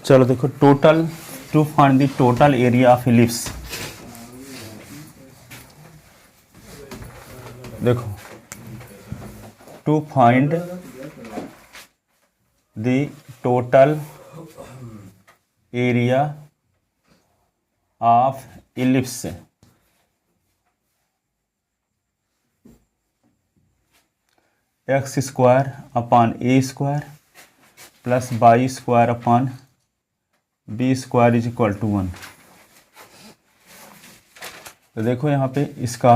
चलो देखो, total to find the total area of ellipse. देखो, to find the total area of ellipse, x square upon a square plus y square upon b square is equal to 1। तो देखो यहाँ पे इसका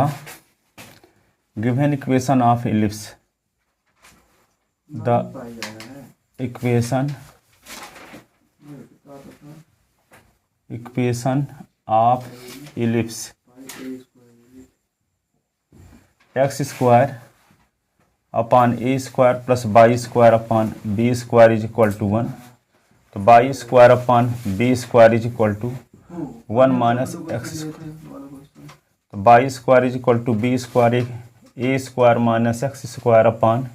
given equation of ellipse, the equation of ellipse x square upon a square plus y square upon b square is equal to 1। तो y square upon b square is equal to 1 minus x square. तो y square is equal to b square, a square minus x square upon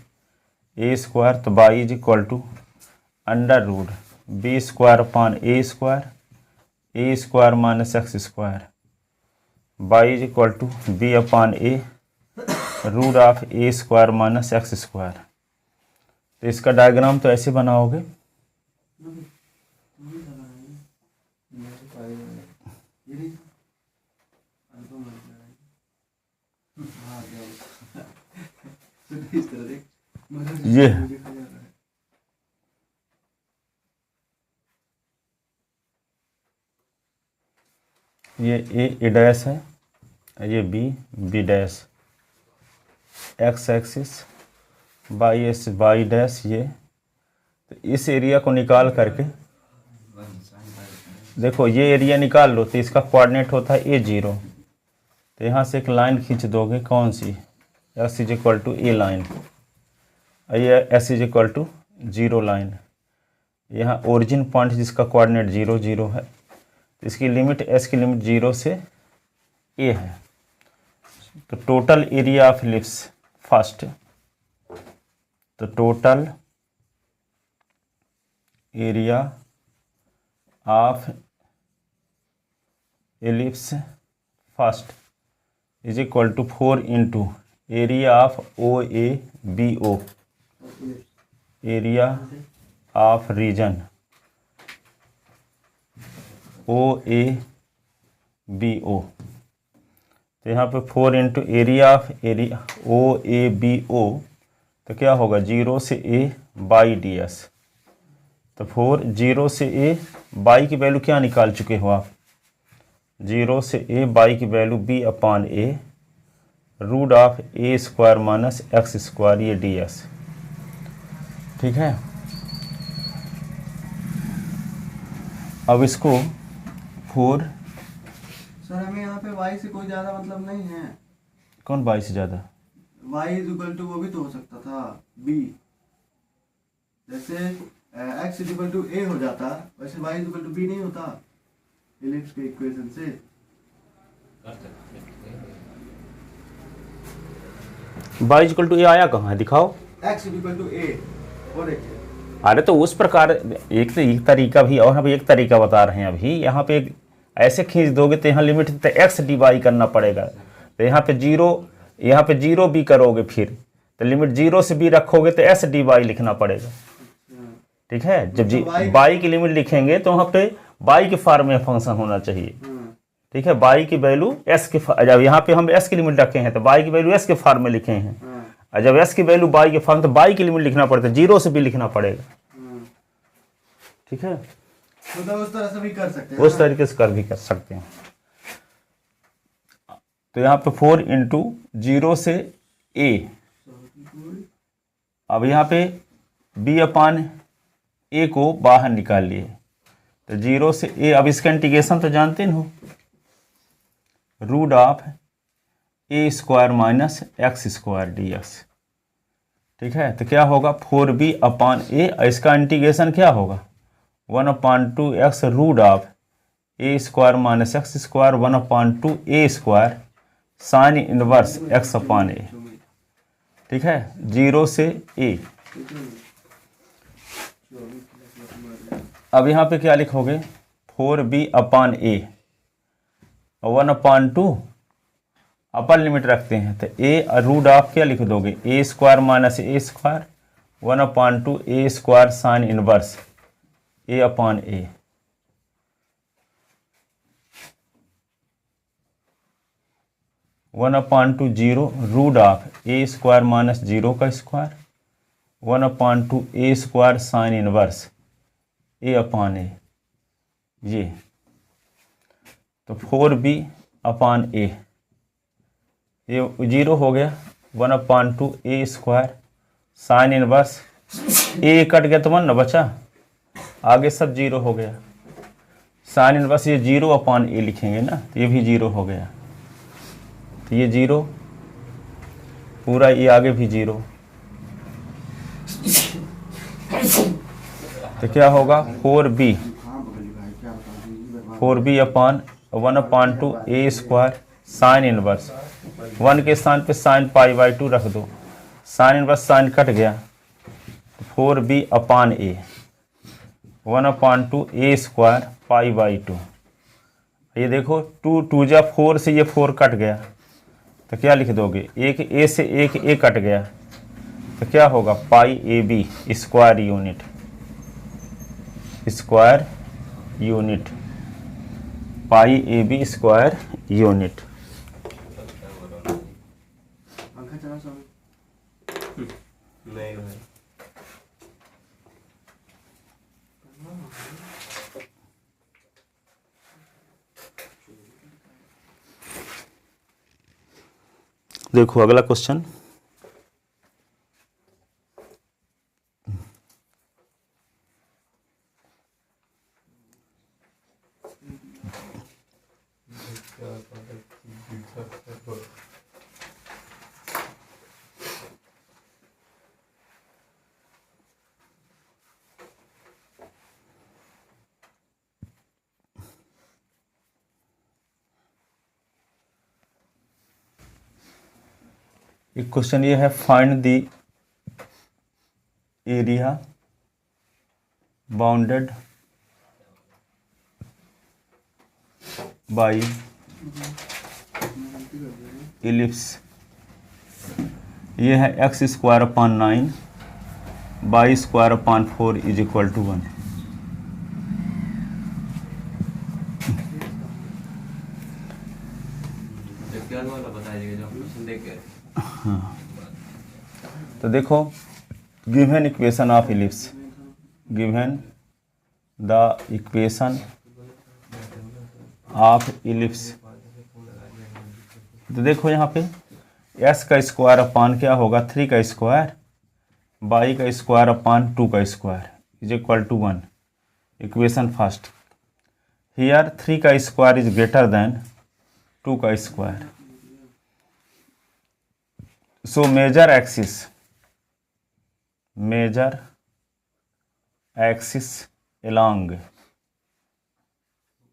a square. तो y is equal to under root b square upon a square minus x square. Y is equal to b upon A root of A square minus x square. तो इसका diagram तो ऐसे बनाओगे, ये ए dash है, ये B dash, X axis, Y dash ये। तो इस एरिया को निकाल करके देखो, ये एरिया निकाल लो तो इसका कोऑर्डिनेट होता है A0। तो यहाँ से एक लाइन खींच दोगे, कौन सी, x is equal to a line, ये s is equal to 0 line. यहाँ ओरिजिन पॉइंट जिसका कोऑर्डिनेट 0 0 है, तो इसकी लिमिट एस की लिमिट 0 से ए है। तो total area of ellipse first, तो total area of ellipse first is equal to 4 into area of O A B O, area of region O A B O. तो यहाँ पे 4 into area of area O A B O, तो क्या होगा 0 से A by d S. तो 4 0 से A, by की वैल्यू क्या निकाल चुके हो आप, 0 से ए, बाई की value B upon A root of A square minus x square, ये डी एस। ठीक है, अब इसको 4, सर हमें यहाँ पे y से कोई ज़्यादा मतलब नहीं है। कौन y से ज़्यादा, y इज इक्वल टू वो भी तो हो सकता था b, जैसे x is equal to a हो जाता, वैसे y is equal to b नहीं होता इलिप्स के इक्वेशन से। y is equal to A आया कहाँ है, दिखाओ। x is equal to a, वो देखिए। अरे तो उस प्रकार एक तरीका भी, और हम एक तरीका बता रहे हैं अभी। यहाँ पे ऐसे खींच दोगे तो यहाँ लिमिट तो एक्स डी वाई करना पड़ेगा। तो यहाँ पे 0, यहाँ पे 0 भी करोगे, फिर तो लिमिट 0 से भी रखोगे तो एस डी वाई लिखना पड़ेगा। ठीक है, जब जी वाई की लिमिट लिखेंगे तो वहाँ पे वाई के फॉर्म में फंक्शन होना चाहिए। ठीक है, वाई की वैल्यू एस के, जब यहाँ पे हम एस की लिमिट रखे हैं तो वाई की वैल्यू एस के फॉर्म में लिखे हैं, और जब एस की वैल्यू वाई के फॉर्म, तो वाई की लिमिट लिखना पड़ता है, 0 से भी लिखना पड़ेगा। ठीक है, तो उस तरह से भी कर सकते हैं, उस तरीके से भी कर सकते हैं। तो यहाँ पे 4 इंटू 0 से ए, अब यहाँ पे b अपान ए को बाहर निकाल लिए, तो 0 से ए। अब इसका इंटीग्रेशन तो जानते हो, root of A square minus x square D X. ठीक है, तो क्या होगा 4b अपान ए, इसका इंटीग्रेशन क्या होगा 1/2 x root of A square minus x square 1/2 a square sine inverse x upon a. ठीक है, 0 से a। अब यहाँ पे क्या लिखोगे, 4b upon a, 1/2 upper limit रखते हैं तो a रूट ऑफ क्या लिख दोगे, a square minus a square, 1/2 a square sine inverse a upon a। One upon two 0 root of A square minus 0 का square, 1/2 a square sine inverse a upon a। ये तो 4b upon a, ये 0 हो गया, 1/2 a square sine inverse a cut गया तो 1 ना बचा, आगे सब 0 हो गया। साइन इनवर्स ये 0 अपान a लिखेंगे ना, तो ये भी 0 हो गया, तो ये 0 पूरा, ये आगे भी 0, तो क्या होगा 4b upon 1/2 a square sine inverse, 1 के स्थान पे साइन π/2 रख दो, साइन इनवर्स साइन कट गया, 4b upon a, 1/2 a square π/2। ये देखो 2 जा 4 से ये 4 कट गया, तो क्या लिख दोगे, एक a से एक a कट गया, तो क्या होगा π/ab square unit, square unit, π/ab square unit. पंखा चला स्वामी। नहीं भाई, देखो अगला क्वेश्चन, एक क्वेश्चन ये है, find the area bounded by ellipse. ये है x square upon 9 y square upon 4 is equal to 1। हाँ, तो देखो, given equation of ellipse, given the equation of ellipse, तो देखो यहाँ पे s का स्क्वायर अपान क्या होगा, 3 का स्क्वायर, y का स्क्वायर अपान 2 का square is equal to 1। Equation first, here 3 का स्क्वायर इज ग्रेटर देन 2 का square, so major axis along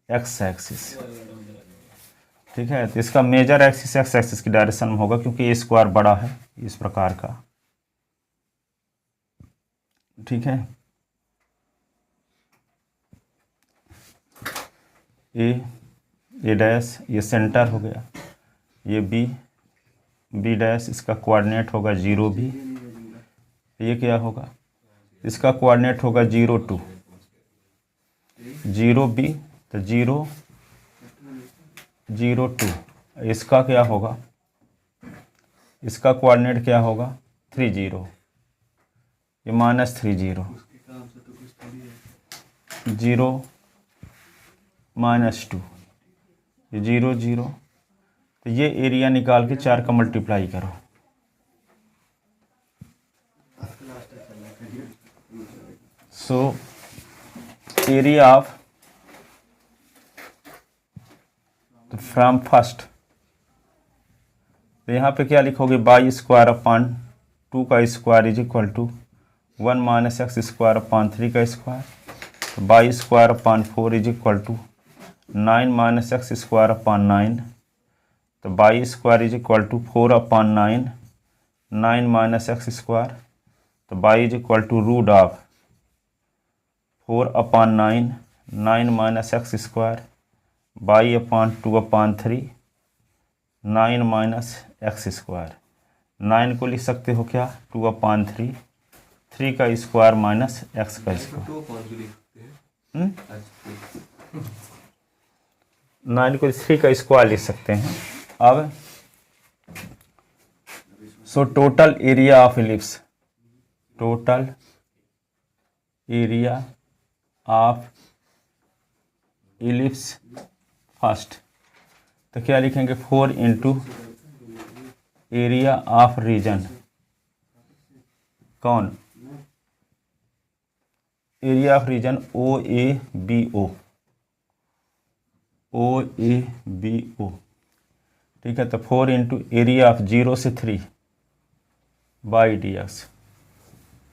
x axis. ठीक है, तो इसका मेजर एक्सिस x एक्सिस की डायरेक्शन में होगा, क्योंकि ए स्क्वायर बड़ा है इस प्रकार का। ठीक है, ए डैश ये सेंटर हो गया, ये बी डैश इसका कोऑर्डिनेट होगा 0 भी, ये क्या होगा, इसका कोऑर्डिनेट होगा 0 2, 0 बी, तो 0 0 2, इसका क्या होगा, इसका कोऑर्डिनेट क्या होगा 3 0, ये -3 0, 0 -2, ये 0 0, तो ये एरिया निकाल के 4 का मल्टीप्लाई करो, so area of from first, तो यहाँ पे क्या लिखोगे, y स्क्वायर अपान 2 का square is equal to 1 minus x square upon 3 का स्क्वायर, तो y square upon 4 is equal to 9 minus x square upon 9, तो y square is equal to 4 upon 9 9 minus x square, तो y is equal to root of 4/9, 9 minus x square by upon 2/3, 9 minus x square. 9 को लिख सकते हो क्या 2/3, 3 का square minus x का square. 9 को 3 का स्क्वायर लिख सकते हैं। अब so total area of ellipse, total area of ellipse first, तो क्या लिखेंगे 4 इंटू एरिया ऑफ रीजन, कौन area of region O A B O, O A B O, ठीक है। तो 4 इंटू एरिया ऑफ 0 से 3 बाई डी एक्स,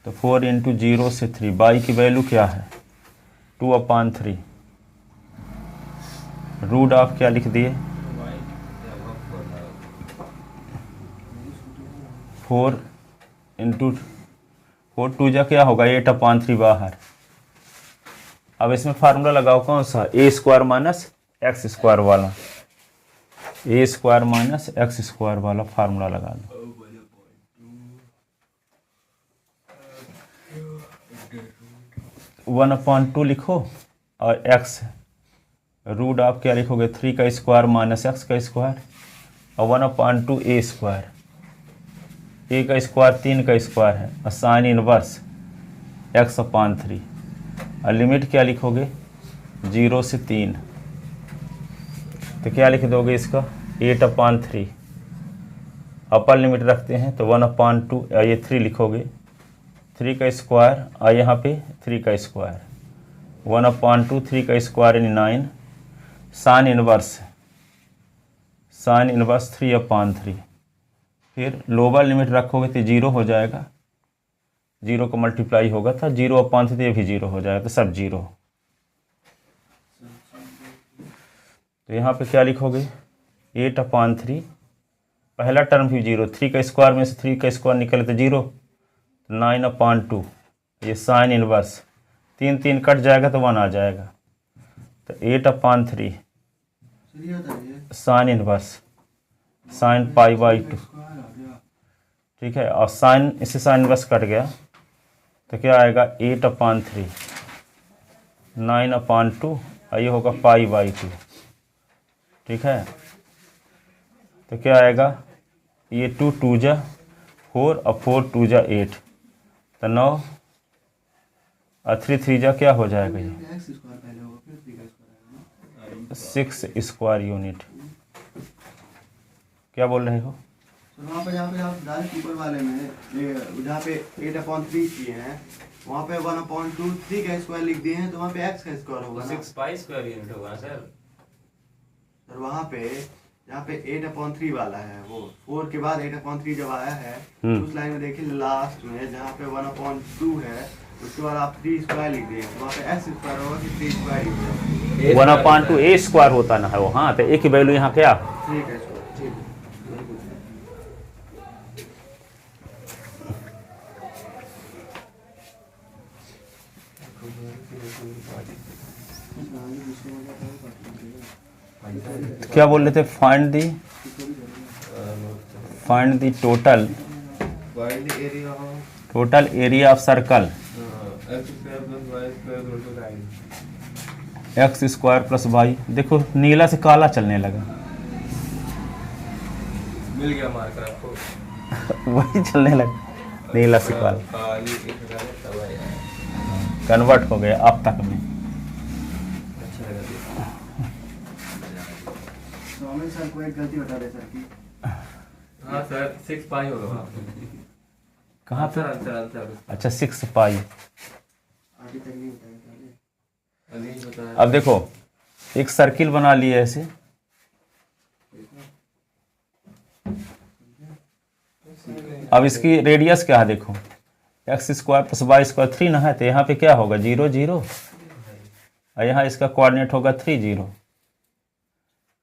तो 4 into 0 से 3, बाई की वैल्यू क्या है 2/3, रूट ऑफ क्या लिख दिए 4 इंटू 4, 2 जा क्या होगा 8/3 बाहर। अब इसमें फार्मूला लगाओ कौन सा ए स्क्वायर माइनस एक्स स्क्वायर वाला, ए स्क्वायर माइनस एक्स स्क्वायर वाला फार्मूला लगा दो। 1/2 लिखो और x रूट ऑफ क्या लिखोगे 3 का स्क्वायर माइनस एक्स का स्क्वायर, और 1/2 ए स्क्वायर, ए का स्क्वायर 3 का स्क्वायर है, और साइन इनवर्स x/3, और लिमिट क्या लिखोगे 0 से 3, तो क्या लिख दोगे इसका 8/3, अपर लिमिट रखते हैं तो 1/2, ये 3 लिखोगे, 3 का स्क्वायर और यहाँ पे 3 का स्क्वायर, 1/2, 3 का स्क्वायर यानी 9, साइन इनवर्स 3/3, फिर लोअर लिमिट रखोगे तो 0 हो जाएगा, 0 को मल्टीप्लाई होगा था 0/3, ये भी 0 हो जाएगा, तो सब 0। तो यहाँ पे क्या लिखोगे 8/3, पहला टर्म भी 0, 3 का स्क्वायर में से 3 का स्क्वायर निकले तो 0, 9/2, ये साइन इनवर्स 3 कट जाएगा तो 1 आ जाएगा, तो 8/3 साइन इनवर्स साइन π/2, ठीक है। और साइन इससे साइन इनवर्स कट गया तो क्या आएगा 8/3, 9/2, और ये होगा π/2, ठीक है। तो क्या आएगा ये 2 2 जा 4 और 4 2 जा 8, तो 9 और 3 3 जा क्या हो जाएगा ये 6 स्क्वायर यूनिट। क्या बोल रहे हो वहाँ पे जहाँ पे आप डायरेक्ट ऊपर वाले में ये जहाँ पे 8/3 किए हैं वहाँ पे 1/2 3 का स्क्वायर लिख दिए हैं, तो वहाँ पे x का स्क्वायर होगा 6 पाई स्क्वायर यूनिट होगा सर। सर वहाँ पे जहाँ पे 8/3 वाला है वो 4 के बाद 8/3 जब आया है उस लाइन में देखिए लास्ट में जहाँ पे 1/2 है उसके बाद आप 3 स्क्वायर लिख दिए, तो वहाँ पे x स्क्वायर होगा कि 3 स्क्वायर लिख दिया 1/2 ए स्क्वायर होता ना है वो, हाँ, तो ए की वैल्यू यहाँ क्या 3 का स्क्वायर। ठीक है क्या बोल रहे थे find the total wide area total area of circle x square plus y. देखो नीला से काला चलने लगा मिल गया मार्कर आपको। वही चलने लगा नीला से काला, काली एक लगाने तब आया। कन्वर्ट हो गया अब तक में। अच्छा लगा देखो। स्वामी सर को एक गलती बता दे सर की हाँ सर 6 पाई होगा वहाँ पे। कहाँ पे आंसर अच्छा 6 पाई। आगे तक नहीं बताया अभी बताया। अब देखो एक सर्किल बना लिए ऐसे, अब इसकी रेडियस क्या है देखो x square plus y square 3 ना है, तो यहाँ पे क्या होगा 0 0, और यहाँ इसका कोऑर्डिनेट होगा 3 0।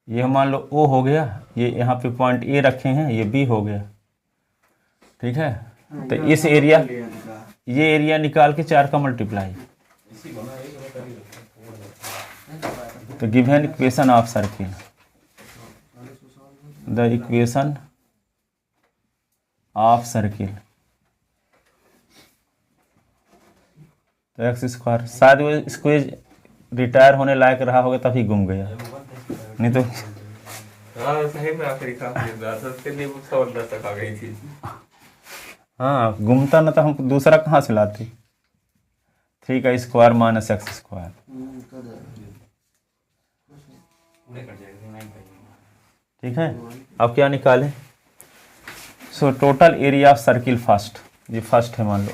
ये मान लो O हो गया, ये यहाँ पे पॉइंट A रखे हैं, ये B हो गया, ठीक है, तो इस एरिया, ये एरिया निकाल के 4 का मल्टीप्लाई। तो given equation of circle, the equation of circle, तो एक्स स्क्वायर, शायद वो इसको रिटायर होने लायक रहा होगा तभी गुम गया, नहीं तो हाँ सही में आखिरी उसके लिए वो 17 तक आ गई थी। हाँ घूमता ना तो हम दूसरा कहाँ से लाते। 3 का स्क्वायर माइनस एक्स स्क्वायर, ठीक है। अब क्या निकालें? So total area of circle first, ये फर्स्ट है मान लो,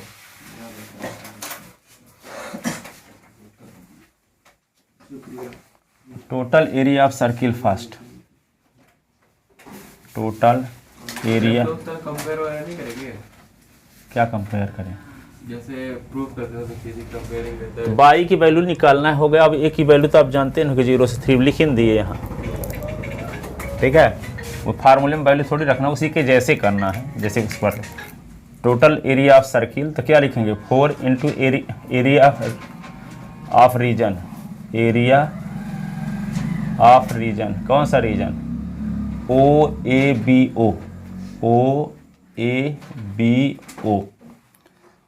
total area of circle first, total area. Compare वगैरह नहीं करेंगे? क्या कंपेयर करें? जैसे प्रूफ करते हो तो चीज़ें कंपेयरिंग करते हैं। बाई की वैल्यू निकालना हो गया। अब ए की वैल्यू तो आप जानते हैं कि 0 से 3 लिख ही दिए यहाँ, ठीक है। वो फार्मूले में वैल्यू थोड़ी रखना, उसी के जैसे करना है जैसे उस पर। टोटल एरिया ऑफ सर्किल तो क्या लिखेंगे? 4 into area of region, area of region, कौन सा region? OABO, OABO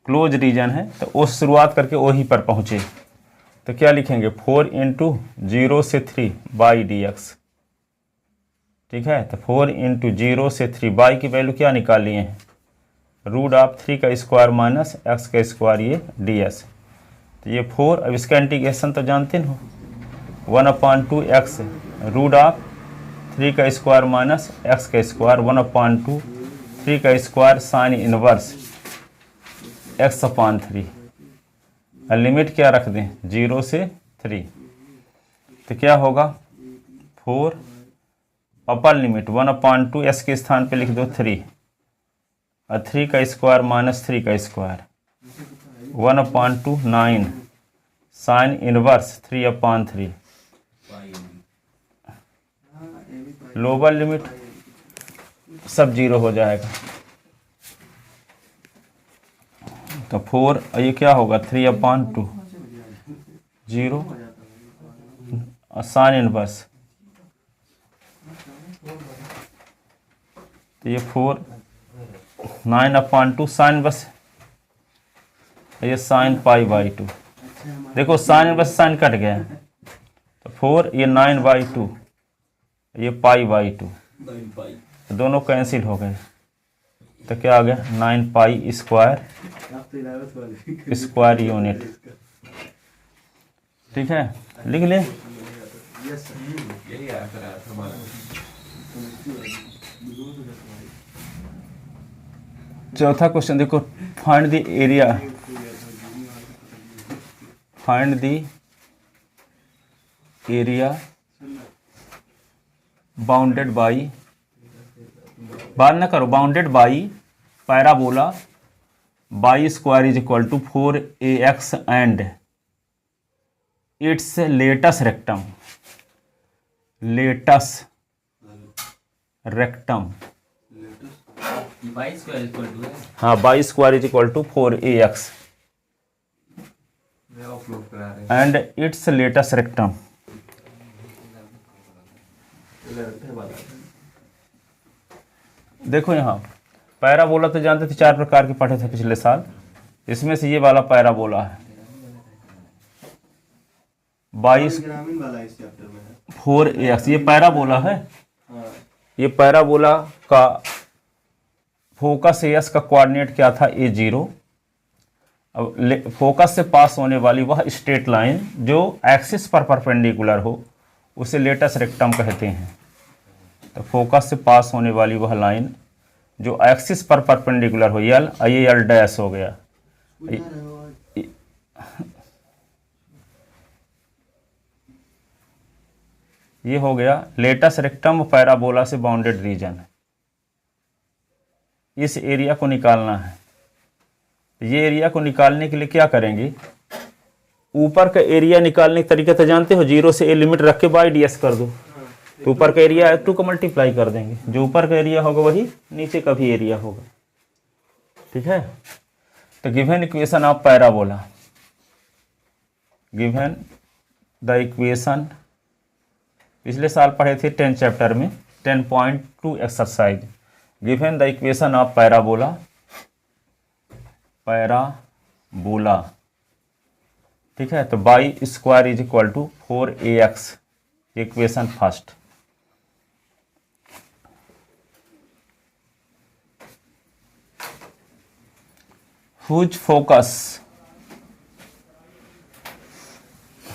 close region है, तो उस शुरुआत करके ओ ही पर पहुँचे। तो क्या लिखेंगे? 4 इंटू 0 से 3 बाई dx, ठीक है। तो 4 इंटू 0 से 3, बाई की वैल्यू क्या निकाल लिए हैं? रूट ऑफ 3 का स्क्वायर माइनस एक्स का स्क्वायर, ये ds। तो ये 4, अब इसका इंटीग्रेशन तो जानते हो, 1/2 एक्स रूट ऑफ 3 का स्क्वायर माइनस एक्स का स्क्वायर, 1/2 3 का square sine inverse x/3। Limit क्या रख दें? 0 से 3। तो क्या होगा? 4 अपर लिमिट 1/2 s के स्थान पे लिख दो 3, और 3 का स्क्वायर माइनस 3 का square, 1/2 9 sine inverse 3/3। Lower limit सब 0 हो जाएगा। तो 4, ये क्या होगा? 3/2 0 और साइन इनवर्स, तो ये 4 9/2 साइन बस, ये साइन π/2। देखो साइन बस साइन कट गया है, तो 4 ये 9/2, ये π/2, तो दोनों कैंसिल हो गए। तो क्या आ गया? 9π स्क्वायर यूनिट, ठीक है। लिख ले। यही आया सर हमारा। चौथा क्वेश्चन देखो, find the area, find the area bounded by, बात ना करो, bounded by parabola y square is equal to 4ax and its latus rectum, latus rectum, हाँ y square is equal to 4ax and its latus rectum. देखो यहाँ parabola तो जानते थे 4 प्रकार के पढ़े थे पिछले साल, इसमें से ये वाला पैराबोला है, 22 ग्रामीण वाला इस चैप्टर में है। 4ax, ये पैराबोला है। ये पैराबोला का फोकस एस का कोऑर्डिनेट क्या था? a0। अब फोकस से पास होने वाली वह स्ट्रेट लाइन जो एक्सिस पर परपेंडिकुलर हो उसे लेटस रेक्टम कहते हैं। तो फोकस से पास होने वाली वह लाइन जो एक्सिस पर परपेंडिकुलर हो, यल ये यल डैश हो गया, ये हो गया लेटस रेक्टम पैराबोला से बाउंडेड रीजन। इस एरिया को निकालना है। ये एरिया को निकालने के लिए क्या करेंगे? ऊपर का एरिया निकालने का तरीका तो जानते हो, 0 से a लिमिट रख के बाई ds कर दो, तो ऊपर का एरिया 2 को मल्टीप्लाई कर देंगे, जो ऊपर का एरिया होगा वही नीचे का भी एरिया होगा। ठीक है। तो given equation of parabola, given the equation, पिछले साल पढ़े थे 10 चैप्टर में 10.2 exercise, given the equation of parabola, parabola, ठीक है। तो y square is equal to 4ax, equation first. Whose focus,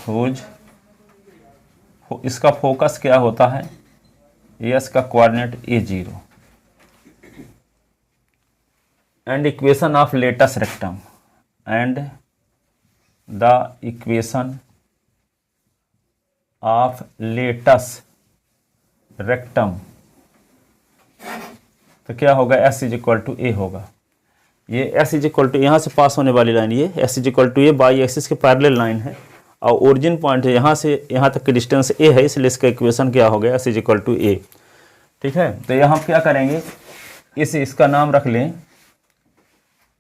whose, इसका फोकस क्या होता है, एस का coordinate a0, and equation of latus rectum, and the equation of latus rectum, तो क्या होगा, s is equal to a होगा। ये s इज इक्वल टू, यहाँ से पास होने वाली लाइन, ये s is equal to a y axis के पैरेलल लाइन है, और ओरिजिन पॉइंट है यहाँ से यहाँ तक की डिस्टेंस a है, इसलिए इसका इक्वेशन क्या हो गया, s is equal to a, ठीक है। तो यहाँ क्या करेंगे, इसका नाम रख लें,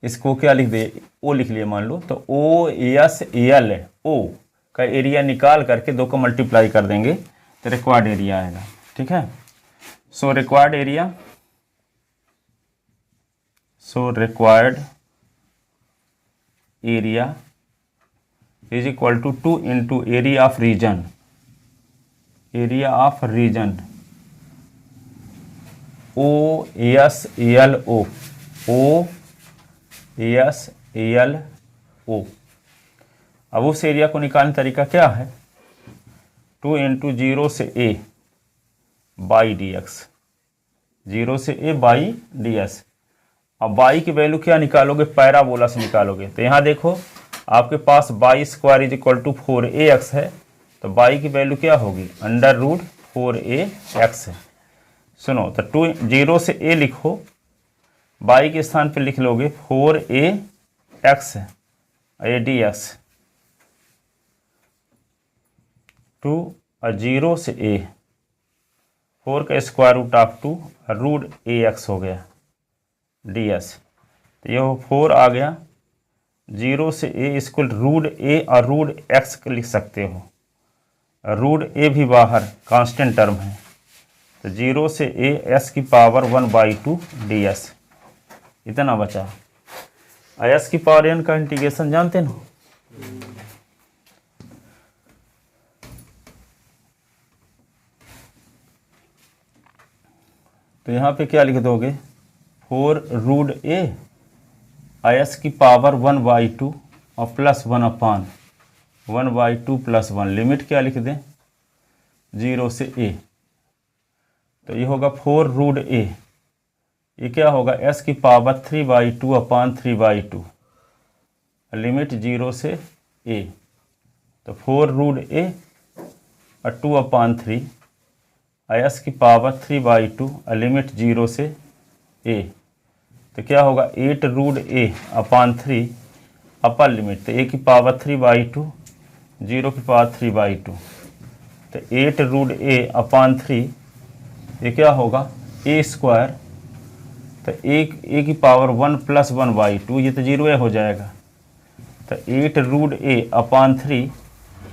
इसको क्या लिख दे, ओ लिख लिए मान लो, तो ओ एस एल ओ का एरिया निकाल करके 2 को मल्टीप्लाई कर देंगे तो रिक्वायर्ड एरिया आएगा, ठीक है। So required area, so required area is equal to 2 into area of region, area of region, O S L O S L O. अब उस एरिया को निकालने तरीका क्या है, 2 इंटू 0 से a बाई डी एक्स, 0 से a बाई डी एस। अब बाई की वैल्यू क्या निकालोगे, पैराबोला से निकालोगे। तो यहाँ देखो आपके पास y square is equal to 4ax है, तो बाई की वैल्यू क्या होगी, अंडर रूट 4ax है। सुनो, तो 0 से a लिखो, बाई के स्थान पे लिख लोगे 4ax ए डी एक्स, 2 और 0 से a, 4 का square root of 2 root ax हो गया डी एस। तो ये 4 आ गया, 0 से a इसको रूट a और रूट x लिख सकते हो, रूट a भी बाहर कांस्टेंट टर्म है, तो 0 से a s की पावर 1/2 डी एस, इतना बचा। s की पावर n का इंटीग्रेशन जानते ना, तो यहाँ पे क्या लिख दोगे, 4 रूट a s की पावर 1/2 और प्लस 1/2 प्लस 1, लिमिट क्या लिख दें, 0 से a, तो ये होगा 4 रूट a, ये क्या होगा, s की पावर 3/2 अपॉन 3/2, लिमिट 0 से a, तो 4 रूट a और 2/3, s की पावर 3/2 और लिमिट 0 से a, तो क्या होगा 8 root a upon 3 upper limit, तो a की पावर 3/2, 0 की पावर 3/2, तो 8 रूट a अपॉन 3, ये क्या होगा a स्क्वायर, तो a की पावर 1 प्लस 1/2, ये तो 0 हो जाएगा, तो 8 रूट a अपॉन 3,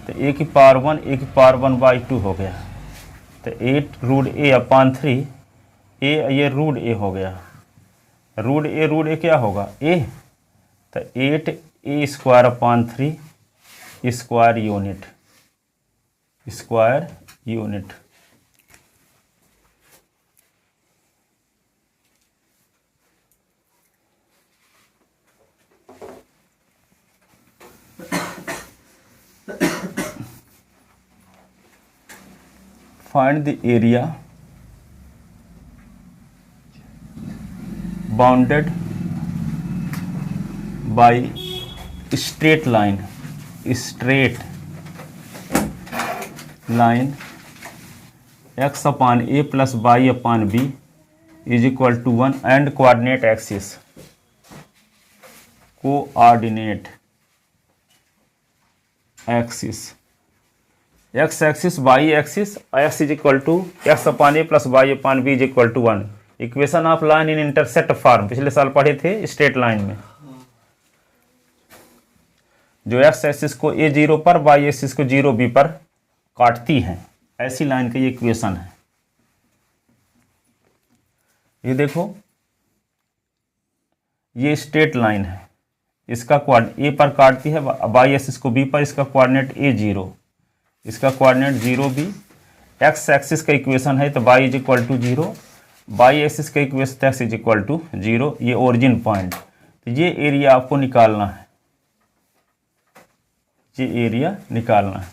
तो a की पावर 1, a की पावर 1/2 हो गया, तो 8 रूट a अपॉन 3, ये रूट a हो गया, रूट a क्या होगा a, तो 8a square upon 3 square unit, square unit. Find the area bounded by straight line x upon a plus y upon b is equal to 1 and coordinate axis, coordinate axis, x axis y axis, x is equal to x upon a plus y upon b is equal to 1, equation of line in intersect form पिछले साल पढ़े थे straight line में, जो x axis को a0 पर Y axis को 0b पर काटती है, ऐसी लाइन का ये इक्वेशन है। ये देखो ये स्ट्रेट लाइन है, इसका कोऑर्डिनेट a पर काटती है, वाई एक्सिस को b पर, इसका कोऑर्डिनेट a0, इसका कोऑर्डिनेट 0b। एक्स एक्सिस का इक्वेशन है तो y is equal to 0, y axis का equation x is equal to 0, ये ओरिजिन पॉइंट। तो ये एरिया आपको निकालना है, ये एरिया निकालना है।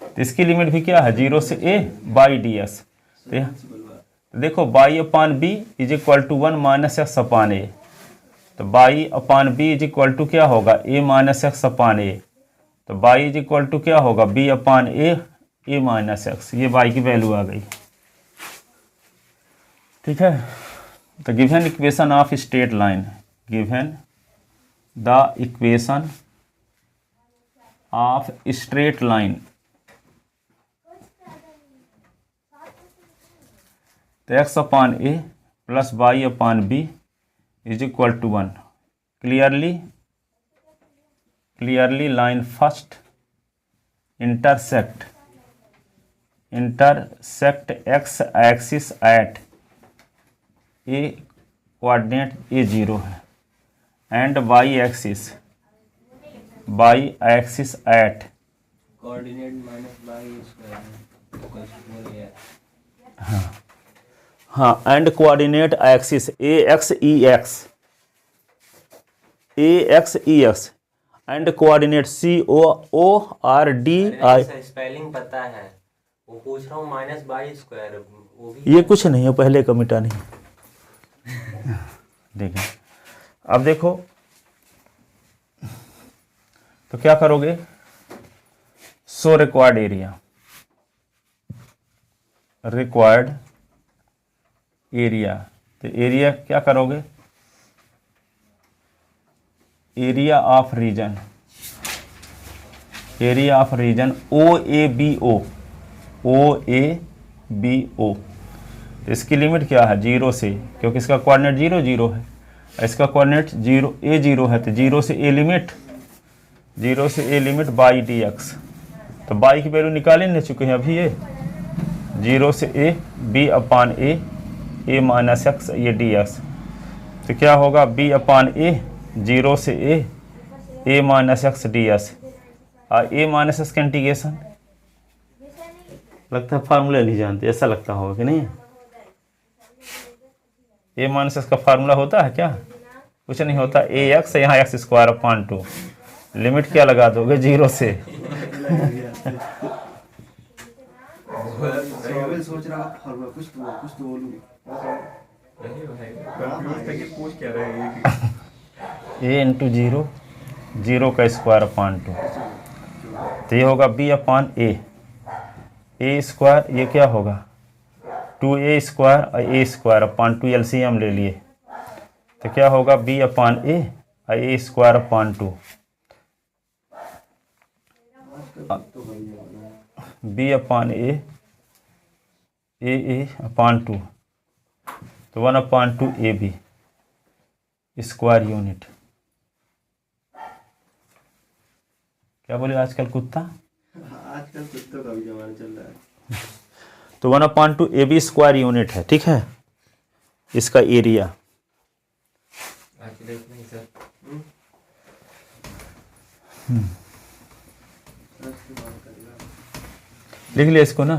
तो इसकी लिमिट भी क्या है 0 से a बाई डी एस। तो देखो y upon b is equal to 1 minus x upon a, तो y upon b is equal to क्या होगा a minus x upon a, तो y इज इक्वल टू क्या होगा b upon a minus x, ये y की value आ गई। ठीक है, तो given equation of straight line, given the equation of straight line, तो x upon a plus y upon b is equal to 1। Clearly line first intersect x axis at a coordinate a0 है and y axis at coordinate minus y square equals to 4a। हाँ, and coordinate axis ax ex and coordinate COORDI। Spelling पता है, वो पूछ रहा हूँ minus y square, वो भी ये कुछ नहीं है, पहले का मिटा नहीं। देखिए अब देखो, तो क्या करोगे, सो रिक्वायर्ड एरिया, तो एरिया क्या करोगे, एरिया ऑफ रीजन OABO। तो इसकी लिमिट क्या है 0 से, क्योंकि इसका कोऑर्डिनेट 0 0 है, इसका कोऑर्डिनेट a0 है, तो 0 से a limit by D x. तो बाई की वैल्यू निकाले नहीं चुके हैं अभी, ये 0 से a b upon a minus x, ये डी एक्स। तो क्या होगा b अपान a 0 से a minus x D S, और a माइनस एक्स का इंटीग्रेशन, लगता है फार्मूला नहीं जानते, ऐसा लगता होगा कि नहीं। a माइनस एक्स का फार्मूला होता है क्या, कुछ नहीं होता, ax यहाँ एक्स स्क्वायर अपान 2, लिमिट क्या लगा दोगे 0 से। सोच रहा हूँ कुछ तो बोलूँ। पूछ क्या रहे हैं a इंटू 0 का स्क्वायर अपान 2, तो ये होगा b अपान a स्क्वायर, ये क्या होगा 2a स्क्वायर और a स्क्वायर अपान 2, एलसीएम ले लिए, तो क्या होगा b अपान a और a square upon 2, b upon a अपान 2, तो 1 अपान 2 ab स्क्वायर यूनिट। क्या बोले आजकल कुत्ता, आजकल कुत्तों का भी जमाना चल रहा है। तो 1 अपान 2 ab स्क्वायर यूनिट है। ठीक है, इसका एरिया लिख लिया इसको ना,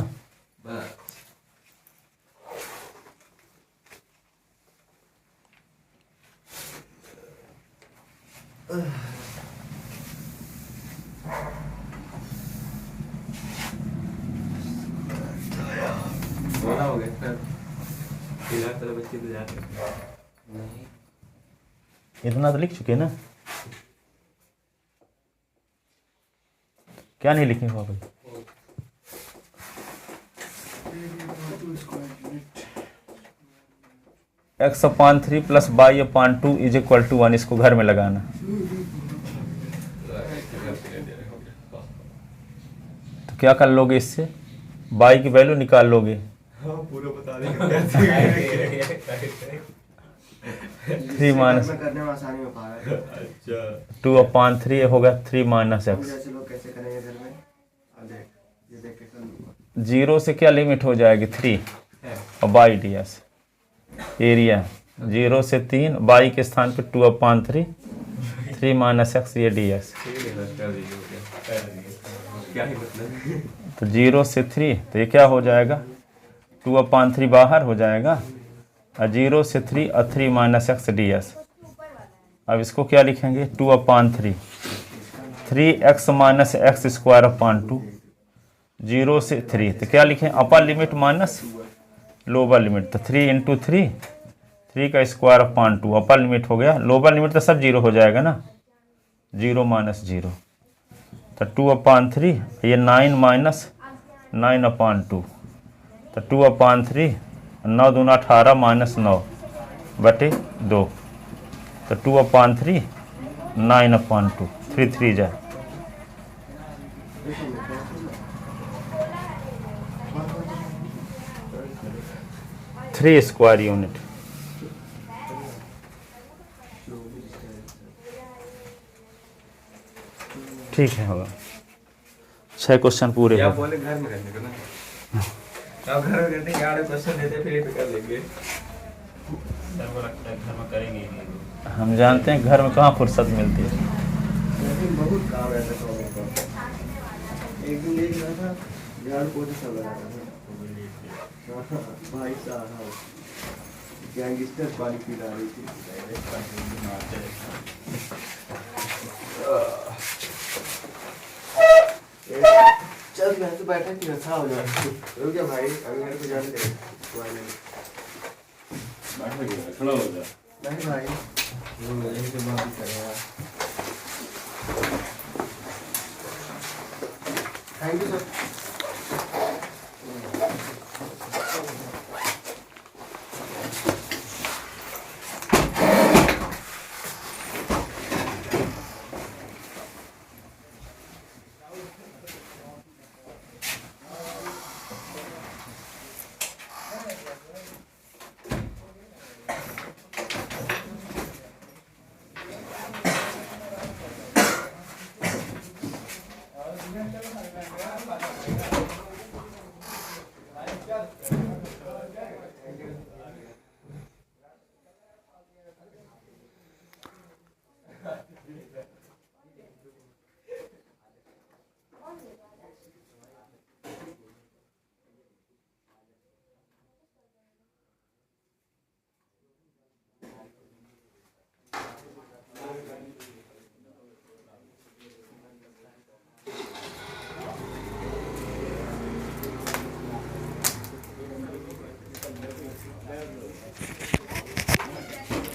बोला हो गया फिलहाल तो बच्चे तो जाते नहीं। इतना तो लिख चुके ना, क्या नहीं लिखे हुआ भाई, x upon 3 plus y upon 2 is equal to 1, इसको घर में लगाना। तो क्या कर लोगे इससे, y की वैल्यू निकाल लोगे, हाँ पूरा बता देंगे 3 माइनस में करने में आसानी हो पा रहा है। अच्छा 2/3 होगा 3 माइनस हम एक्स। जैसे लोग कैसे करेंगे घर में, अब देख ये देख के कर लूंगा। 0 से क्या लिमिट हो जाएगी 3 है और बाई डी एस एरिया 0 से 3 बाई के स्थान पे 2/3 3 माइनस एक्स ये डी एस। ठीक है बस कर दीजिए हो गया कर दीजिए क्या ही मतलब तो 0 से 3 तो ये क्या हो जाएगा 2/3 बाहर हो जाएगा और 0 से 3 और 3 माइनस एक्स डी एस। अब इसको क्या लिखेंगे 2/3 3x minus x square upon 2 0 से 3 तो क्या लिखें upper limit minus lower limit तो 3 इंटू 3 का स्क्वायर अपान 2 अपर लिमिट हो गया, लोअर लिमिट तो सब 0 हो जाएगा ना 0 माइनस 0 तो 2/3 ये 9 माइनस 9/2 तो 2/3 9 दूना 18 माइनस 9 बटे 2 तो 2/3 9/2 3 3 जा 3 स्क्वायर यूनिट। ठीक है होगा 6 क्वेश्चन पूरे या हो बोले घर में करने को ना अब घर में करने के 8 क्वेश्चन देते फिर पे कर लेंगे सर को लगता है घर में करेंगे ही नहीं। हम जानते हैं घर में कहाँ फुर्सत मिलती है। लेकिन बहुत काम है ऐसा तो एक दिन देख रहा था झाड़ पोछा सब लगा रहा था भाई साहब गैंगस्टर पानी पिला रही थी। चल मैं तो बैठा कि रखा हो जाए रुक जा भाई अभी मेरे को जाने दे खड़ा हो जा नहीं भाई यही से बात ही करेगा। Thank you sir.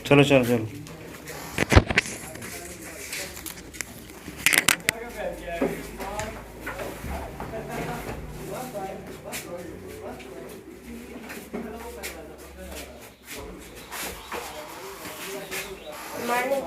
चलो चलो चलो मैंने